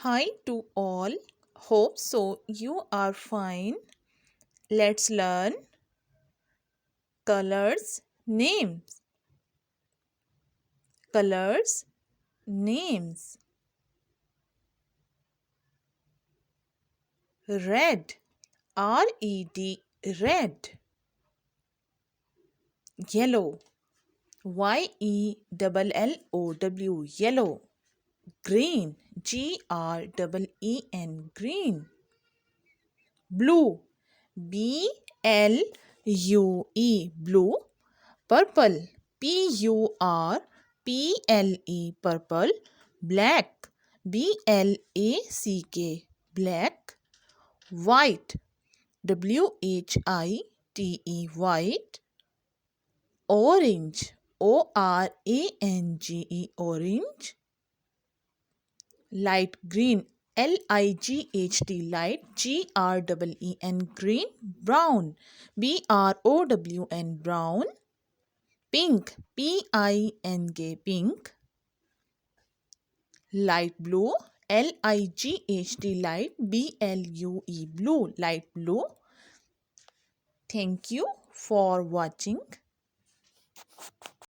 Hi to all. Hope so you are fine. Let's learn colors names. Colors names. Red. R-E-D red. Yellow. Y-E-L-L-O-W yellow. Green. G-R-E-E-N green. Blue. B-L-U-E blue. Purple. Purple purple. Black. Black black. White. White. Orange. Orange. Light green. Light green. Brown. Brown. Pink. Pink. Light blue. Light blue. Light blue. Thank you for watching.